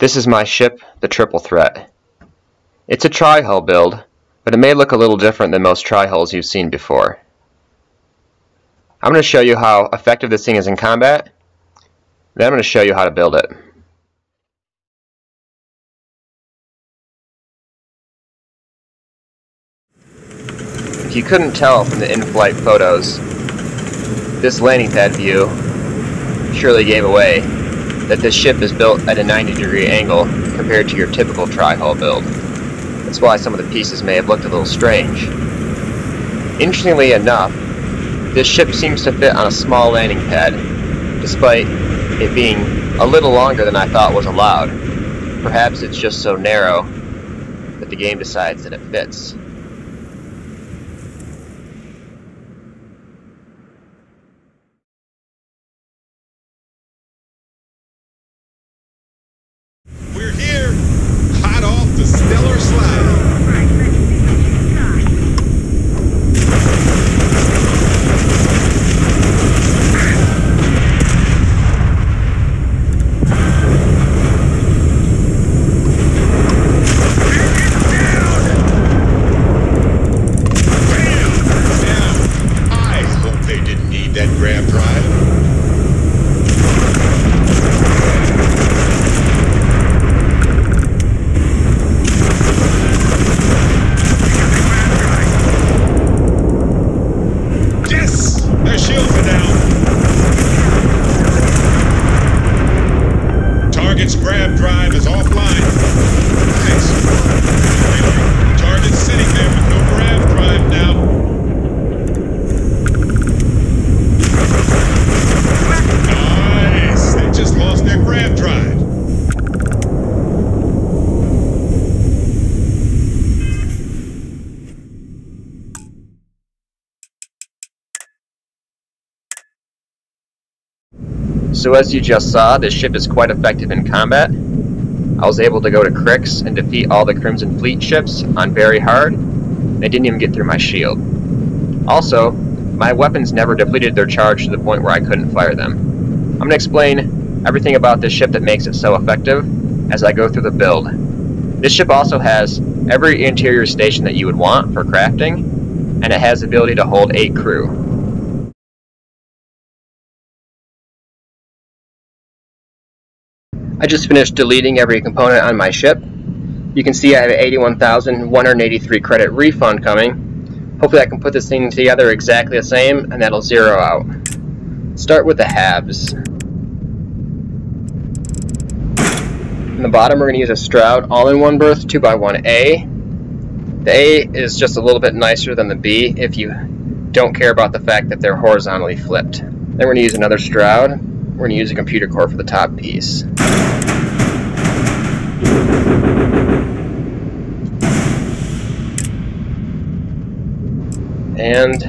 This is my ship, the Triple Threat. It's a tri-hull build, but it may look a little different than most tri-hulls you've seen before. I'm going to show you how effective this thing is in combat, then I'm going to show you how to build it. If you couldn't tell from the in-flight photos, this landing pad view surely gave away that this ship is built at a 90-degree angle compared to your typical tri-hull build. That's why some of the pieces may have looked a little strange. Interestingly enough, this ship seems to fit on a small landing pad, despite it being a little longer than I thought was allowed. Perhaps it's just so narrow that the game decides that it fits. We're here, hot off the stellar slide. I hope they didn't need that grab drive. Their shields are down. Target's grab drive is offline. Nice. Target's sitting there with no grab drive now. Nice. They just lost their grab drive. So as you just saw, this ship is quite effective in combat. I was able to go to Crix and defeat all the Crimson Fleet ships on very hard. They didn't even get through my shield. Also, my weapons never depleted their charge to the point where I couldn't fire them. I'm going to explain everything about this ship that makes it so effective as I go through the build. This ship also has every interior station that you would want for crafting, and it has the ability to hold 8 crew. I just finished deleting every component on my ship. You can see I have an 81,183 credit refund coming. Hopefully I can put this thing together exactly the same and that'll zero out. Start with the halves. In the bottom we're going to use a Stroud all-in-one berth 2x1A. The A is just a little bit nicer than the B if you don't care about the fact that they're horizontally flipped. Then we're going to use another Stroud. We're going to use a computer core for the top piece. And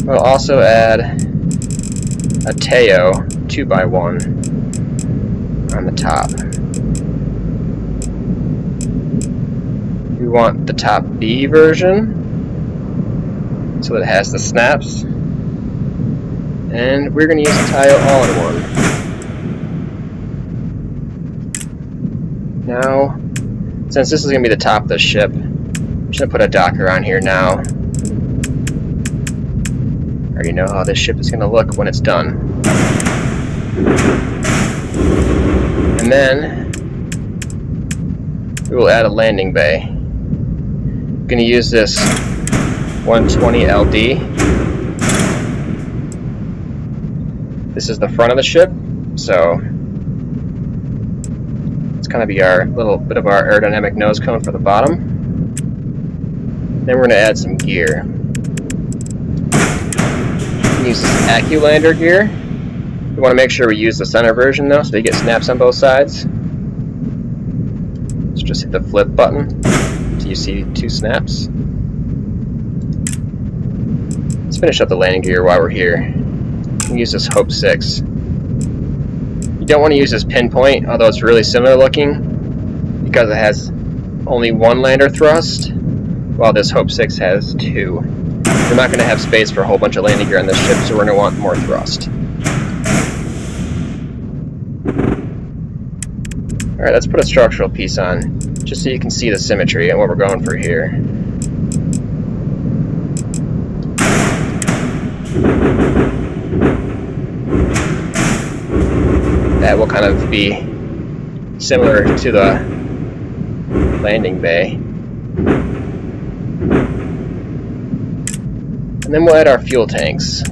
we'll also add a Teo 2x1 on the top. We want the top B version so that it has the snaps. And we're going to use a Teo all-in-one. Now, since this is going to be the top of the ship, I'm just going to put a Docker on here now. I already know how this ship is going to look when it's done. And then, we will add a landing bay. I'm going to use this 120 LD. This is the front of the ship, so it's going to be our little bit of our aerodynamic nose cone for the bottom. Then we're going to add some gear. Use this AccuLander gear. We want to make sure we use the center version though, so you get snaps on both sides. So just hit the flip button so you see 2 snaps. Let's finish up the landing gear while we're here. We use this Hope 6. You don't want to use this pinpoint, although it's really similar looking, because it has only 1 lander thrust, while this Hope 6 has 2. We're not going to have space for a whole bunch of landing gear on this ship, so we're going to want more thrust. Alright, let's put a structural piece on, just so you can see the symmetry and what we're going for here. That will kind of be similar to the landing bay. And then we'll add our fuel tanks.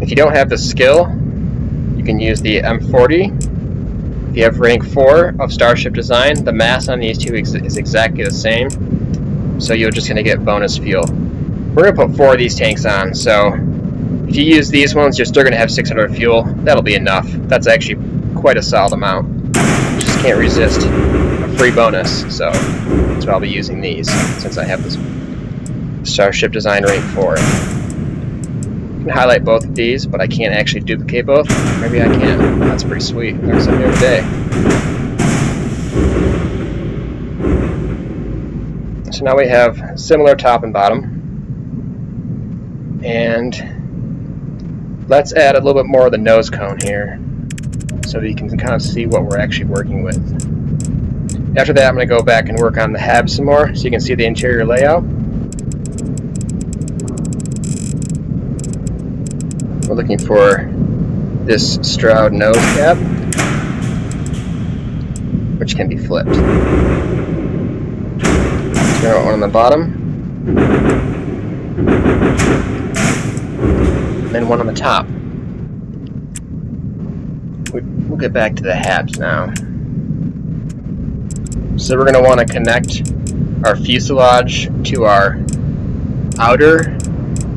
If you don't have the skill, you can use the M40. If you have rank 4 of Starship Design, the mass on these two is exactly the same, so you're just going to get bonus fuel. We're going to put 4 of these tanks on, so if you use these ones, you're still going to have 600 fuel. That'll be enough. That's actually quite a solid amount. Just can't resist a free bonus, so that's why I'll be using these, since I have this Starship Design rank 4. I can highlight both of these, but I can't actually duplicate both. Maybe I can. That's pretty sweet. Learn something every day. So now we have similar top and bottom. And let's add a little bit more of the nose cone here, so that you can kind of see what we're actually working with. After that, I'm going to go back and work on the hab some more, so you can see the interior layout. We're looking for this Stroud nose cap, which can be flipped. Throw one on the bottom, and then one on the top. We'll get back to the habs now. So we're going to want to connect our fuselage to our outer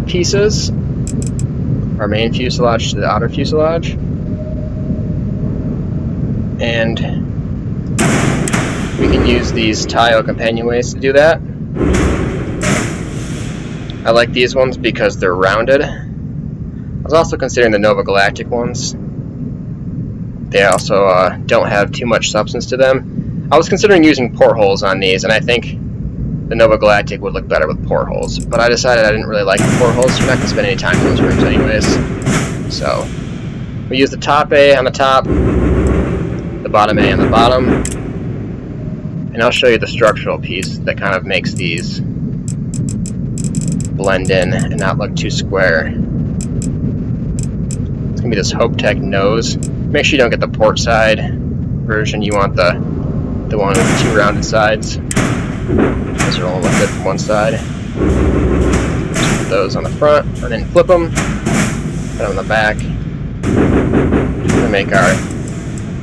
pieces. Our main fuselage to the outer fuselage, and we can use these tile companionways to do that. I like these ones because they're rounded. I was also considering the Nova Galactic ones. They also don't have too much substance to them. I was considering using portholes on these, and I think the Nova Galactic would look better with portholes, but I decided I didn't really like the portholes, so we're not going to spend any time in those rooms anyways. So, we use the top A on the top, the bottom A on the bottom, and I'll show you the structural piece that kind of makes these blend in and not look too square. It's going to be this Hope Tech nose. Make sure you don't get the port side version, you want the one with 2 rounded sides. Those are all look good from one side. Just put those on the front, and then flip them, put them on the back, to make our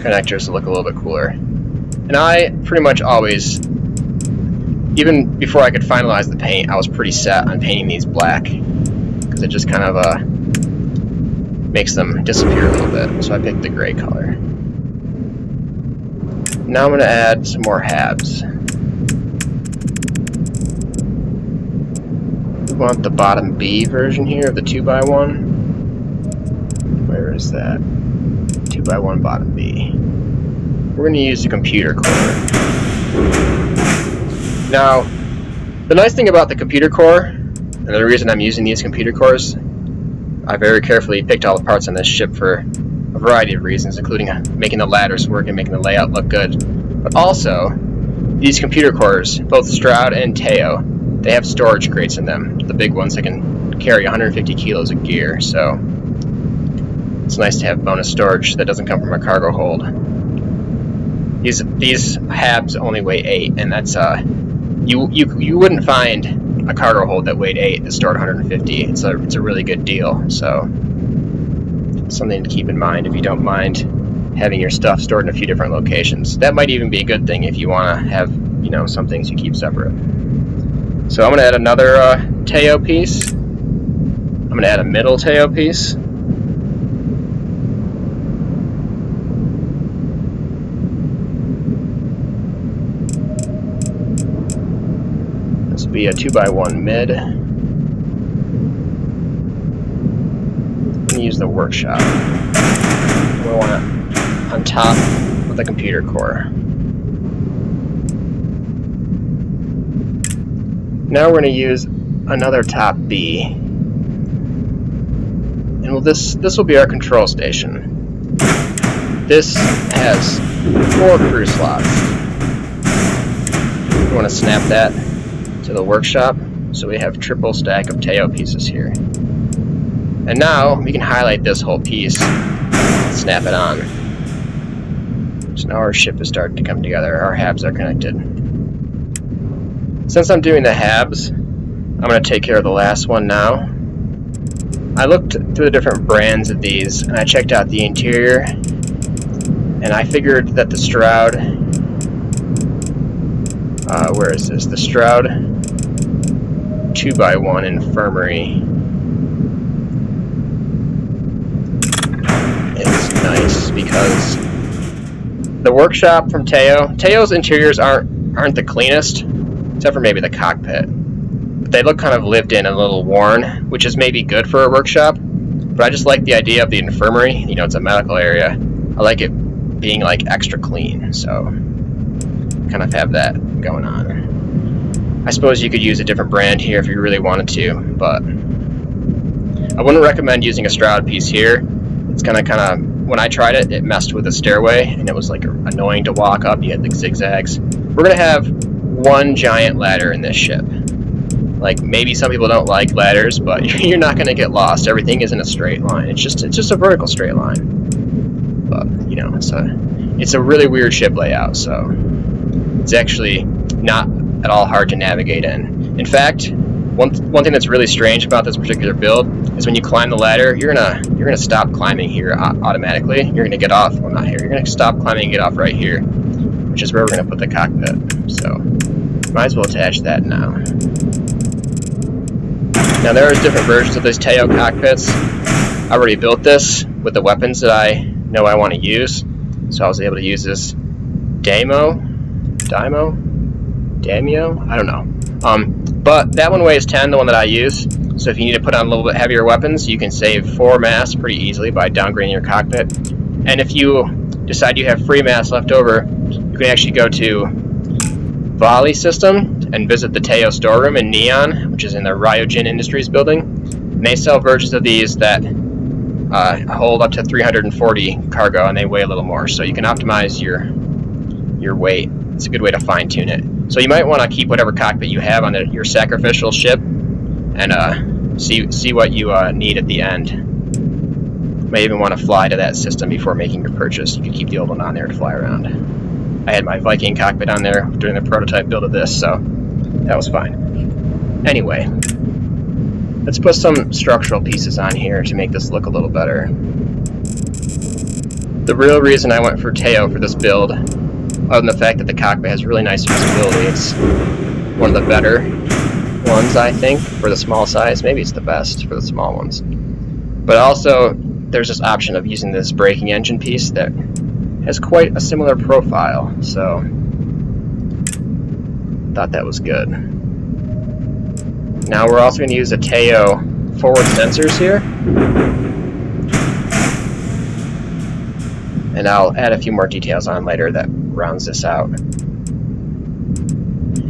connectors look a little bit cooler. And I pretty much always, even before I could finalize the paint, I was pretty set on painting these black, because it just kind of makes them disappear a little bit. So I picked the gray color. Now I'm going to add some more habs. We want the bottom B version here of the 2x1. Where is that? 2x1 bottom B. We're going to use the computer core. Now, the nice thing about the computer core, and the reason I'm using these computer cores, I very carefully picked all the parts on this ship for a variety of reasons, including making the ladders work and making the layout look good. But also, these computer cores, both Stroud and Teo, they have storage crates in them, the big ones that can carry 150 kilos of gear, so it's nice to have bonus storage that doesn't come from a cargo hold. These habs only weigh 8, and that's you wouldn't find a cargo hold that weighed 8 that stored 150. It's a really good deal, so something to keep in mind if you don't mind having your stuff stored in a few different locations. That might even be a good thing if you want to have, you know, some things you keep separate. So I'm going to add another Teo piece. I'm going to add a middle Teo piece. This will be a 2x1 mid. I'm going to use the workshop. We'll want it on top of the computer core. Now we're going to use another top B, and this will be our control station. This has 4 crew slots. We want to snap that to the workshop, so we have triple stack of Teo pieces here. And now we can highlight this whole piece, snap it on. So now our ship is starting to come together. Our halves are connected. Since I'm doing the halves, I'm going to take care of the last one now. I looked through the different brands of these, and I checked out the interior, and I figured that the Stroud, where is this? The Stroud 2x1 Infirmary is nice because the workshop from Teo's interiors aren't the cleanest, except for maybe the cockpit. They look kind of lived in and a little worn, which is maybe good for a workshop, but I just like the idea of the infirmary. You know, it's a medical area. I like it being like extra clean, so kind of have that going on. I suppose you could use a different brand here if you really wanted to, but I wouldn't recommend using a Stroud piece here. It's kind of, when I tried it, it messed with the stairway, and it was like annoying to walk up. You had the zigzags. We're gonna have one giant ladder in this ship. Like, maybe some people don't like ladders, but you're not going to get lost. Everything isn't a straight line. It's just a vertical straight line. But, you know, it's a really weird ship layout, so it's actually not at all hard to navigate in. In fact, one thing that's really strange about this particular build is when you climb the ladder, you're gonna stop climbing here automatically. You're gonna get off. Well, not here. You're gonna stop climbing and get off right here, which is where we're gonna put the cockpit. So, might as well attach that now. Now there are different versions of these Teo cockpits. I already built this with the weapons that I know I want to use, so I was able to use this Damio? I don't know. But that one weighs 10, the one that I use. So if you need to put on a little bit heavier weapons, you can save 4 mass pretty easily by downgrading your cockpit. And if you decide you have free mass left over, you can actually go to Volley System and visit the Teo storeroom in Neon, which is in the Ryojin Industries building. And they sell versions of these that hold up to 340 cargo, and they weigh a little more. So you can optimize your weight. It's a good way to fine-tune it. So you might want to keep whatever cockpit you have on your sacrificial ship, and see what you need at the end. You may even want to fly to that system before making your purchase. You can keep the old one on there to fly around. I had my Viking cockpit on there during the prototype build of this, so that was fine. Anyway, let's put some structural pieces on here to make this look a little better. The real reason I went for Teo for this build, other than the fact that the cockpit has really nice visibility, it's one of the better ones, I think, for the small size. Maybe it's the best for the small ones. But also, there's this option of using this braking engine piece that has quite a similar profile, so thought that was good. Now we're also going to use the Teo forward sensors here, and I'll add a few more details on later that rounds this out.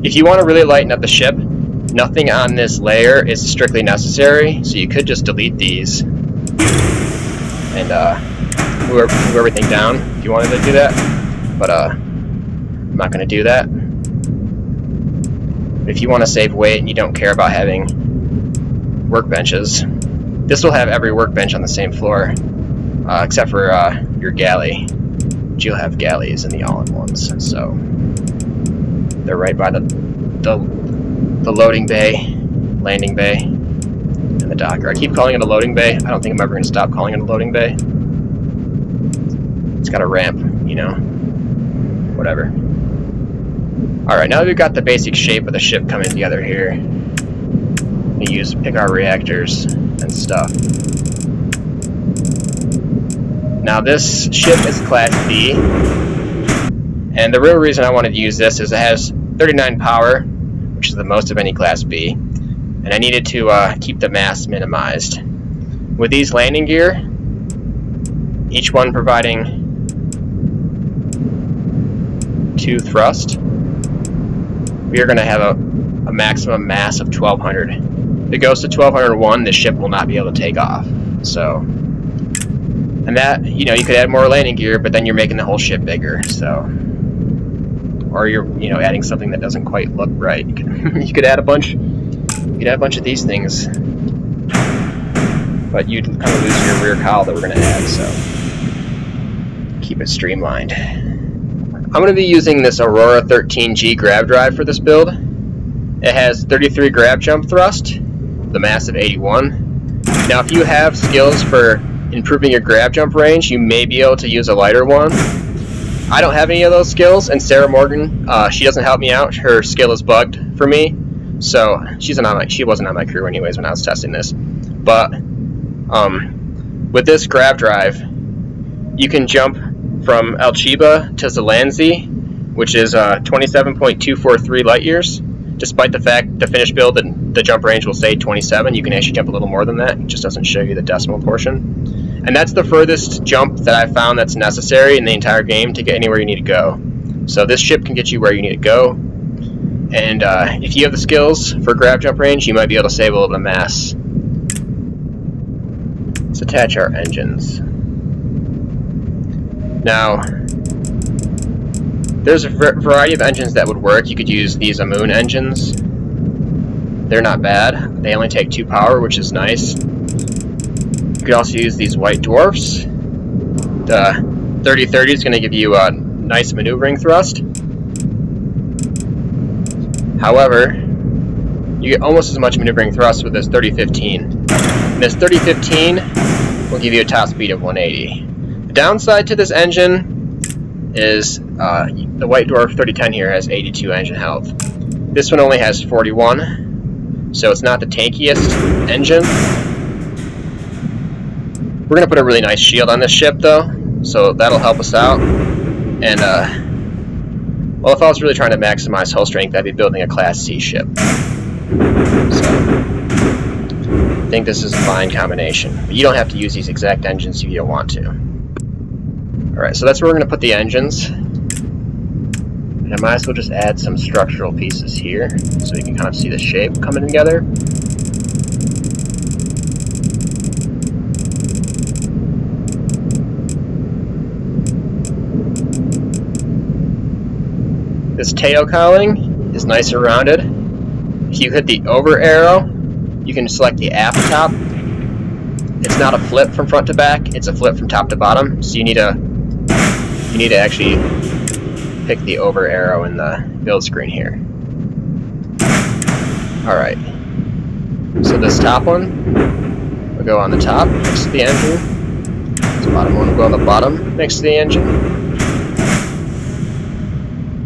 If you want to really lighten up the ship, nothing on this layer is strictly necessary, so you could just delete these and move everything down if you wanted to do that, but I'm not going to do that. But if you want to save weight and you don't care about having workbenches, this will have every workbench on the same floor, except for your galley. But you'll have galleys in the all-in-ones, so they're right by the loading bay, landing bay, and the docker. I keep calling it a loading bay. I don't think I'm ever going to stop calling it a loading bay. It's got a ramp, you know, whatever. Alright, now that we've got the basic shape of the ship coming together here, we pick our reactors and stuff. Now this ship is Class B, and the real reason I wanted to use this is it has 39 power, which is the most of any Class B, and I needed to keep the mass minimized. With these landing gear, each one providing 2 thrust, we are going to have a maximum mass of 1200. If it goes to 1201, the ship will not be able to take off. So And that, you know, you could add more landing gear, but then you're making the whole ship bigger, so. Or you're, you know, adding something that doesn't quite look right. You could add a bunch of these things. But you'd kind of lose your rear cowl that we're going to add, so keep it streamlined. I'm going to be using this Aurora 13G grab drive for this build. It has 33 grab jump thrust, the mass of 81. Now if you have skills for improving your grab jump range, you may be able to use a lighter one. I don't have any of those skills, and Sarah Morgan, she doesn't help me out. Her skill is bugged for me, so she wasn't on my crew anyways when I was testing this. But with this grab drive, you can jump from Alchiba to Zelanzi, which is 27.243 light years. Despite the fact the finished build, the jump range will say 27, you can actually jump a little more than that. It just doesn't show you the decimal portion. And that's the furthest jump that I found that's necessary in the entire game to get anywhere you need to go. So this ship can get you where you need to go. And if you have the skills for grab jump range, you might be able to save a little bit of mass. Let's attach our engines. Now, there's a variety of engines that would work. You could use these Amun engines. They're not bad. They only take 2 power, which is nice. You could also use these White Dwarfs. The 3030 is going to give you a nice maneuvering thrust. However, you get almost as much maneuvering thrust with this 3015. And this 3015 will give you a top speed of 180. The downside to this engine is the White Dwarf 3010 here has 82 engine health. This one only has 41, so it's not the tankiest engine. We're going to put a really nice shield on this ship though, so that'll help us out. And well, if I was really trying to maximize hull strength, I'd be building a Class C ship. So I think this is a fine combination. But you don't have to use these exact engines if you don't want to. Alright, so that's where we're going to put the engines. And I might as well just add some structural pieces here so you can kind of see the shape coming together. This tail cowling is nice and rounded. If you hit the over arrow, you can select the aft top. It's not a flip from front to back, it's a flip from top to bottom, so you need to actually pick the over arrow in the build screen here. Alright, so this top one will go on the top next to the engine. This bottom one will go on the bottom next to the engine.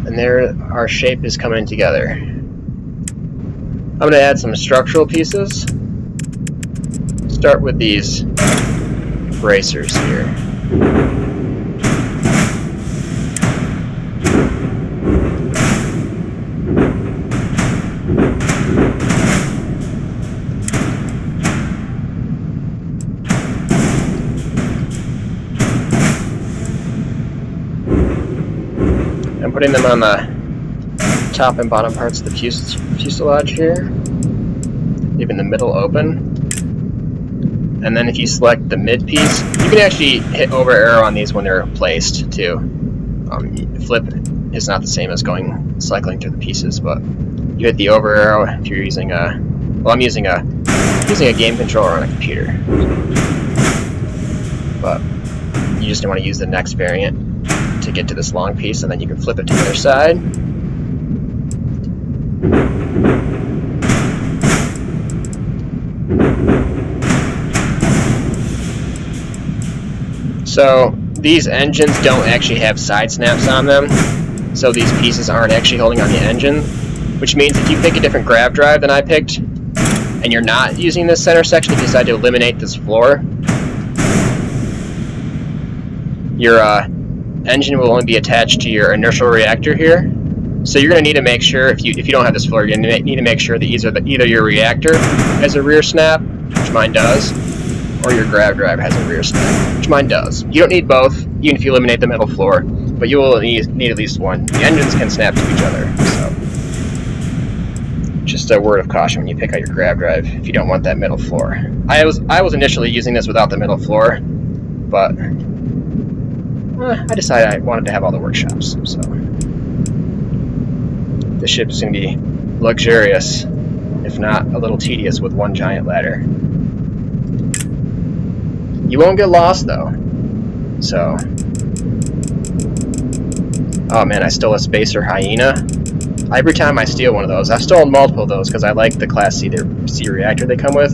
And there our shape is coming together. I'm going to add some structural pieces. Start with these bracers here. I'm putting them on the top and bottom parts of the fuselage here, leaving the middle open. And then if you select the mid piece, you can actually hit over arrow on these when they're placed too. Flip is not the same as cycling through the pieces, but you hit the over arrow if you're using a, well, I'm using a game controller on a computer. But you just want to use the next variant to get to this long piece, and then you can flip it to the other side. So these engines don't actually have side snaps on them, so these pieces aren't actually holding on the engine, which means if you pick a different grab drive than I picked, and you're not using this center section, if you decide to eliminate this floor, your engine will only be attached to your inertial reactor here. So you're going to need to make sure, if you don't have this floor, you're going to need to make sure that either your reactor has a rear snap, which mine does, or your grab drive has a rear snap, which mine does. You don't need both, even if you eliminate the metal floor, but you will need at least one. The engines can snap to each other, so just a word of caution when you pick out your grab drive if you don't want that metal floor. I was initially using this without the metal floor, but I decided I wanted to have all the workshops, so this ship is going to be luxurious, if not a little tedious with one giant ladder. You won't get lost though, so... Oh man, I stole a Spacer Hyena. Every time I steal one of those, I've stolen multiple of those because I like the Class C reactor they come with.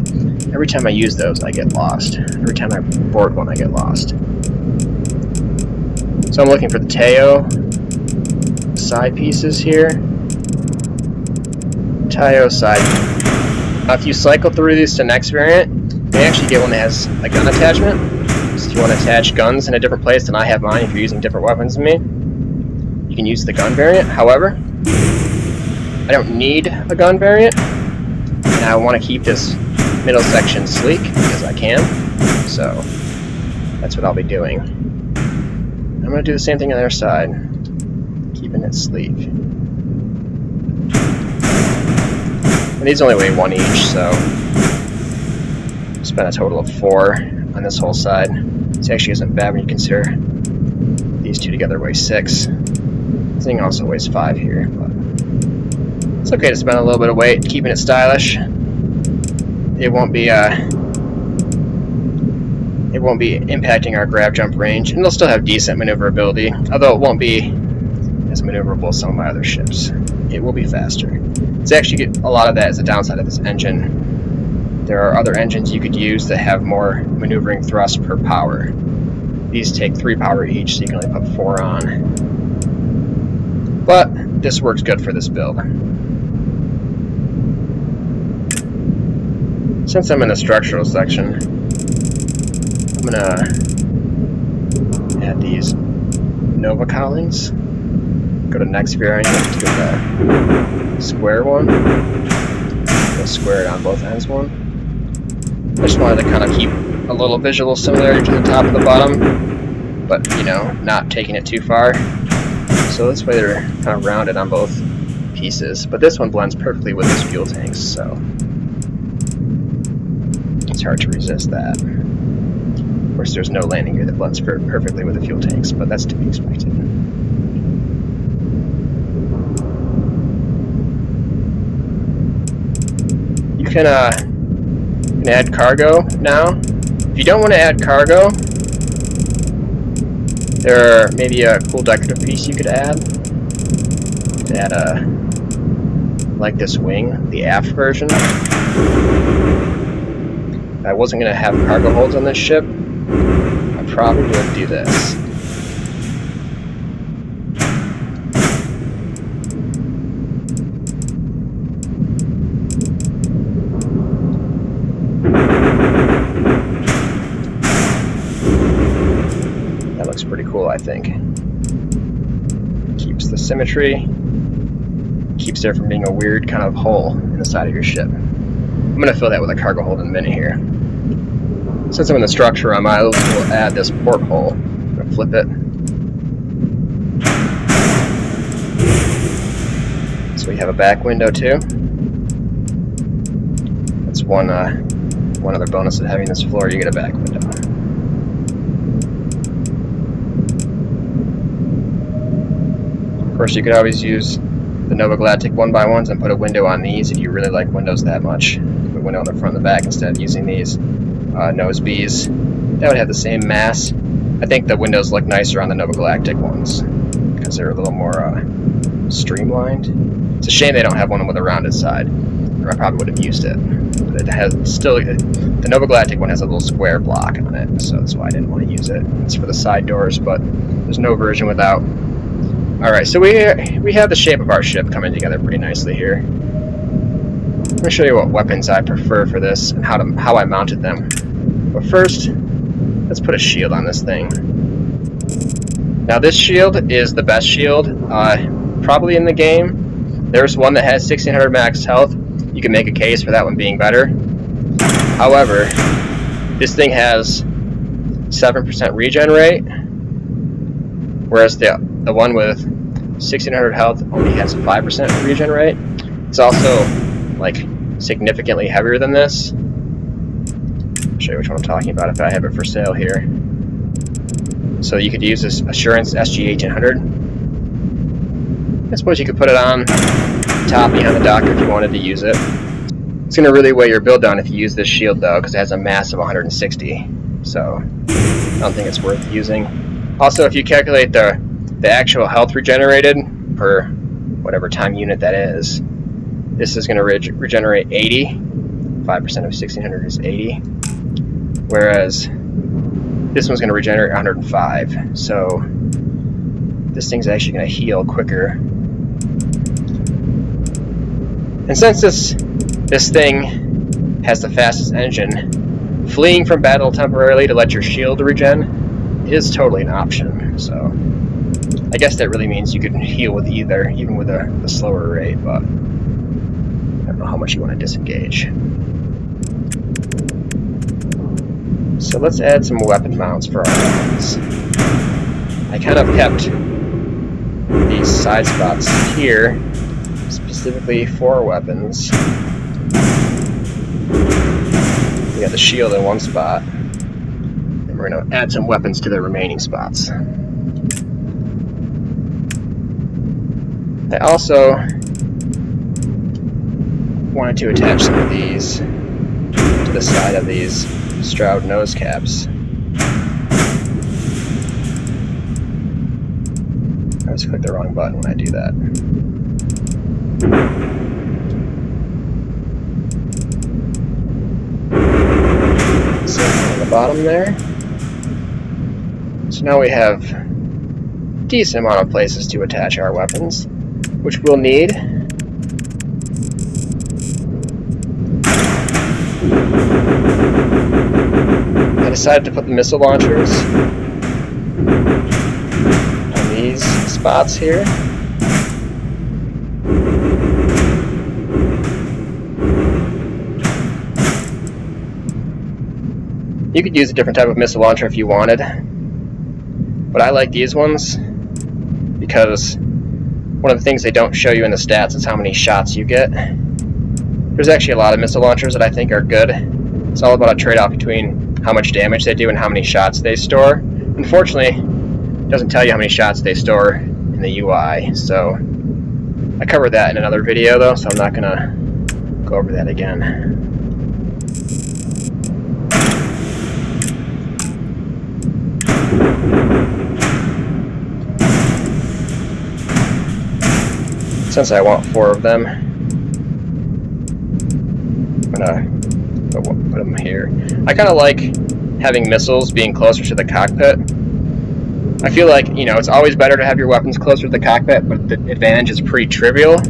Every time I use those, I get lost. Every time I board one, I get lost. So I'm looking for the Teo side pieces here. Teo side. Now, if you cycle through these to the next variant, you actually get one that has a gun attachment. So if you want to attach guns in a different place than I have mine, if you're using different weapons than me, you can use the gun variant. However, I don't need a gun variant, and I want to keep this middle section sleek because I can, so that's what I'll be doing. I'm going to do the same thing on the other side, keeping it sleek. And these only weigh 1 each, so spent a total of 4 on this whole side. This actually isn't bad when you consider these two together weigh 6. This thing also weighs 5 here, but it's okay to spend a little bit of weight keeping it stylish. It won't be impacting our grab jump range, and it'll still have decent maneuverability, although it won't be as maneuverable as some of my other ships. It will be faster. It's actually a lot of that is the downside of this engine. There are other engines you could use that have more maneuvering thrust per power. These take 3 power each, so you can only put 4 on. But this works good for this build. Since I'm in the structural section, I'm gonna add these Nova cowlings. Go to next variant to get the square one. Go square it on both ends one. I just wanted to kind of keep a little visual similarity to the top and the bottom, but you know, not taking it too far. So this way they're kind of rounded on both pieces, but this one blends perfectly with this fuel tanks, so it's hard to resist that. Of course, there's no landing gear that blends perfectly with the fuel tanks, but that's to be expected. You can add cargo now. If you don't want to add cargo, there may be a cool decorative piece you could add to add like this wing, the aft version. If I wasn't going to have cargo holds on this ship, I probably would do this. That looks pretty cool, I think. Keeps the symmetry, keeps there from being a weird kind of hole in the side of your ship. I'm going to fill that with a cargo hold in a minute here. Since I'm in the structure, I might as well add this porthole. I'm going to flip it. So we have a back window too. That's one other bonus of having this floor, you get a back window. Of course, you could always use the Nova Galactic 1x1s and put a window on these if you really like windows that much. Put a window on the front and the back instead of using these nose Bs. That would have the same mass. I think the windows look nicer on the Nova Galactic ones because they're a little more streamlined. It's a shame they don't have one with a rounded side, or I probably would have used it. But it has still, the Nova Galactic one has a little square block on it, so that's why I didn't want to use it. It's for the side doors, but there's no version without. Alright, so we have the shape of our ship coming together pretty nicely here. I'm going to show you what weapons I prefer for this and how I mounted them. But first, let's put a shield on this thing. Now this shield is the best shield probably in the game. There's one that has 1600 max health. You can make a case for that one being better. However, this thing has 7% regen rate, whereas the one with 1600 health only has a 5% regen rate. It's also like significantly heavier than this. I'll show you which one I'm talking about if I have it for sale here. So you could use this Assurance SG-1800. I suppose you could put it on top behind the Docker if you wanted to use it. It's going to really weigh your build down if you use this shield though, because it has a mass of 160. So I don't think it's worth using. Also, if you calculate the actual health regenerated per whatever time unit that is, this is going to regenerate 80. 5% of 1600 is 80. Whereas this one's going to regenerate 105. So this thing's actually going to heal quicker. And since this thing has the fastest engine, fleeing from battle temporarily to let your shield regen is totally an option. So I guess that really means you could heal with either, even with a slower rate, but I don't know how much you want to disengage. So let's add some weapon mounts for our weapons. I kind of kept these side spots here specifically for weapons. We got the shield in one spot, and we're going to add some weapons to the remaining spots. I also wanted to attach some of these to the side of these Stroud nose caps. I always click the wrong button when I do that. So on the bottom there. So now we have a decent amount of places to attach our weapons, which we'll need. I decided to put the missile launchers on these spots here. You could use a different type of missile launcher if you wanted, but I like these ones because one of the things they don't show you in the stats is how many shots you get. There's actually a lot of missile launchers that I think are good. It's all about a trade-off between how much damage they do and how many shots they store. Unfortunately, it doesn't tell you how many shots they store in the UI, so I covered that in another video though, so I'm not going to go over that again. Since I want 4 of them, I'm gonna put them here. I kind of like having missiles being closer to the cockpit. I feel like, you know, it's always better to have your weapons closer to the cockpit, but the advantage is pretty trivial.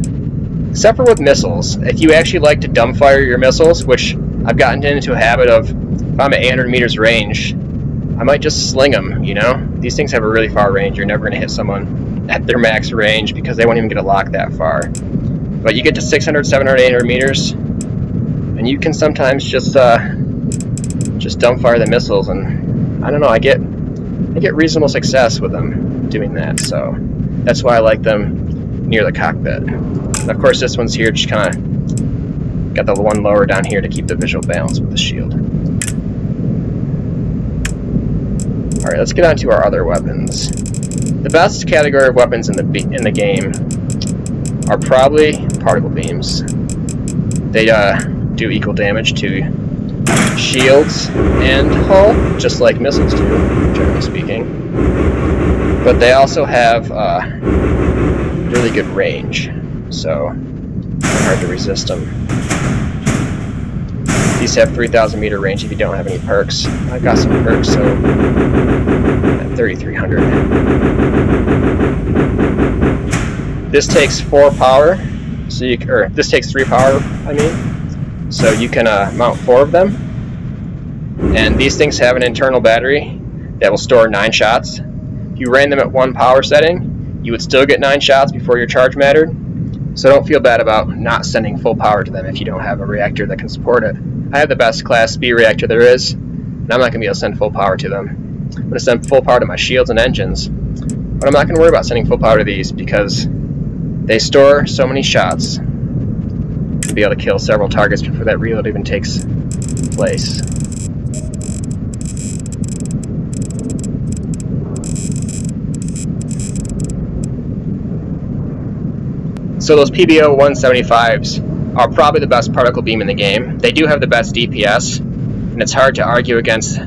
Except for with missiles. If you actually like to dumbfire your missiles, which I've gotten into a habit of, if I'm at 800 meters range, I might just sling them, you know? These things have a really far range. You're never going to hit someone at their max range because they won't even get a lock that far. But you get to 600, 700, 800 meters, and you can sometimes just dumbfire the missiles, and I don't know, I get reasonable success with them doing that, so that's why I like them near the cockpit. And of course this one's here, just kind of got the one lower down here to keep the visual balance with the shield. Alright, let's get on to our other weapons. The best category of weapons in the game are probably particle beams. They do equal damage to shields and hull, just like missiles do, generally speaking. But they also have really good range, so it's hard to resist them. These have 3,000 meter range if you don't have any perks. I've got some perks, so at 3,300. This takes 4 power, so this takes 3 power, I mean. So you can mount 4 of them. And these things have an internal battery that will store 9 shots. If you ran them at 1 power setting, you would still get 9 shots before your charge mattered. So don't feel bad about not sending full power to them if you don't have a reactor that can support it. I have the best Class B reactor there is, and I'm not going to be able to send full power to them. I'm going to send full power to my shields and engines, but I'm not going to worry about sending full power to these because they store so many shots to be able to kill several targets before that reload even takes place. So those PBO 175s are probably the best particle beam in the game. They do have the best DPS, and it's hard to argue against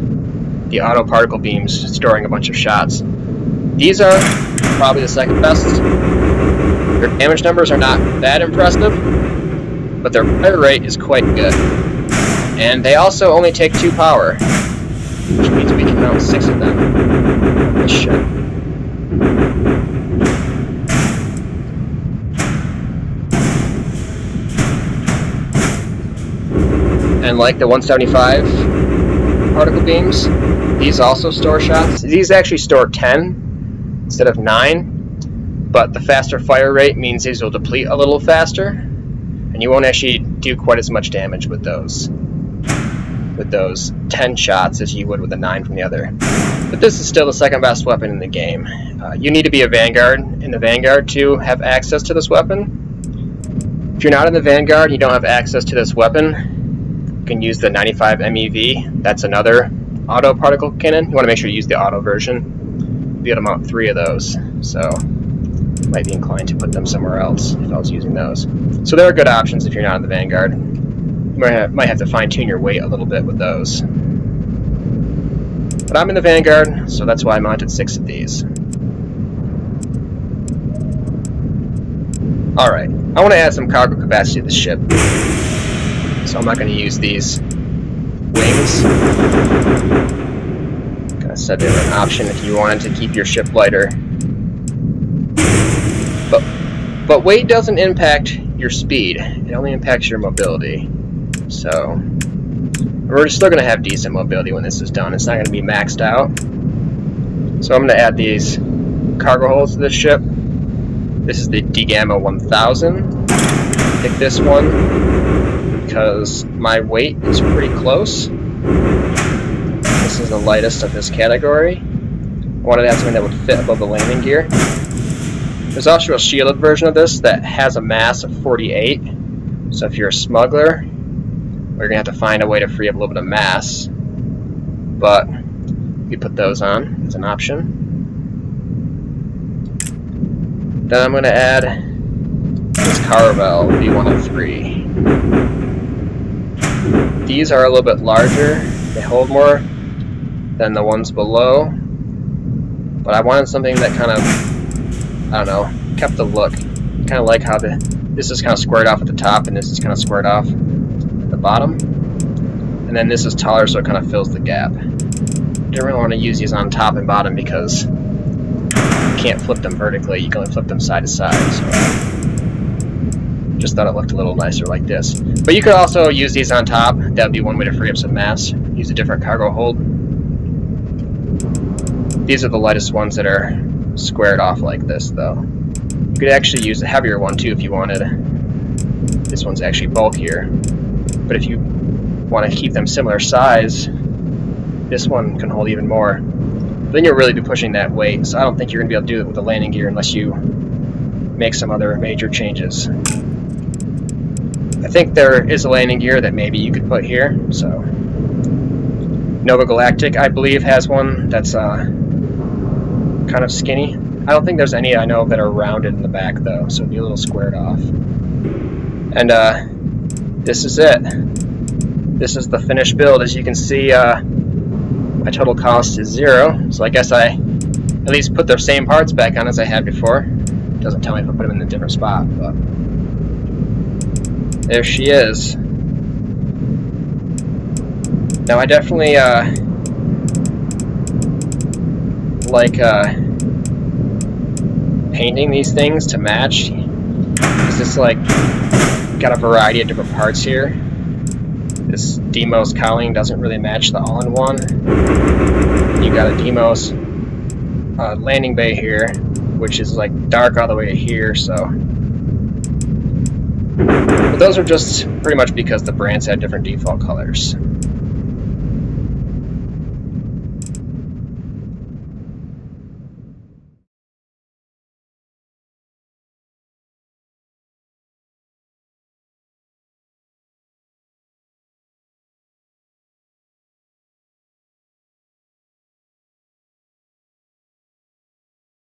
the auto particle beams storing a bunch of shots. These are probably the second best. Their damage numbers are not that impressive, but their fire rate is quite good. And they also only take 2 power, which means we can mount 6 of them on this ship. And like the 175 particle beams, these also store shots. These actually store 10 instead of 9, but the faster fire rate means these will deplete a little faster, and you won't actually do quite as much damage with those 10 shots as you would with the 9 from the other. But this is still the second best weapon in the game. You need to be a Vanguard in the Vanguard to have access to this weapon. If you're not in the Vanguard, you don't have access to this weapon, you can use the 95 MEV. That's another auto particle cannon. You want to make sure you use the auto version. You'll be able to mount 3 of those, so might be inclined to put them somewhere else if I was using those. So there are good options if you're not in the Vanguard. You might have to fine-tune your weight a little bit with those. But I'm in the Vanguard, so that's why I mounted 6 of these. Alright, I want to add some cargo capacity to the ship, so I'm not going to use these wings. Kind of said they were an option if you wanted to keep your ship lighter. But weight doesn't impact your speed, it only impacts your mobility. So we're still going to have decent mobility when this is done. It's not going to be maxed out. So I'm going to add these cargo holds to this ship. This is the D-Gamma 1000. Pick this one because my weight is pretty close. This is the lightest of this category. I wanted to have something that would fit above the landing gear. There's also a shielded version of this that has a mass of 48. So if you're a smuggler, we're going to have to find a way to free up a little bit of mass. But you put those on as an option. Then I'm going to add this Caravel V103. These are a little bit larger. They hold more than the ones below. But I wanted something that kind of, I don't know, kept the look. Kind of like how this is kind of squared off at the top and this is kind of squared off at the bottom. And then this is taller so it kind of fills the gap. Didn't really want to use these on top and bottom because you can't flip them vertically, you can only flip them side to side. So just thought it looked a little nicer like this. But you could also use these on top. That would be one way to free up some mass. Use a different cargo hold. These are the lightest ones that are squared off like this though. You could actually use a heavier one too if you wanted. This one's actually bulkier. But if you want to keep them similar size, this one can hold even more. But then you'll really be pushing that weight, so I don't think you're going to be able to do it with the landing gear unless you make some other major changes. I think there is a landing gear that maybe you could put here. So Nova Galactic, I believe, has one that's kind of skinny. I don't think there's any I know that are rounded in the back though, so it'd be a little squared off. And this is it. This is the finished build. As you can see, my total cost is 0, so I guess I at least put the same parts back on as I had before. It doesn't tell me if I put them in a different spot, but there she is. Now I definitely like painting these things to match. It's just like got a variety of different parts here. This Demos cowling doesn't really match the all-in-one. You got a Demos landing bay here, which is like dark all the way to here, so. But those are just pretty much because the brands had different default colors.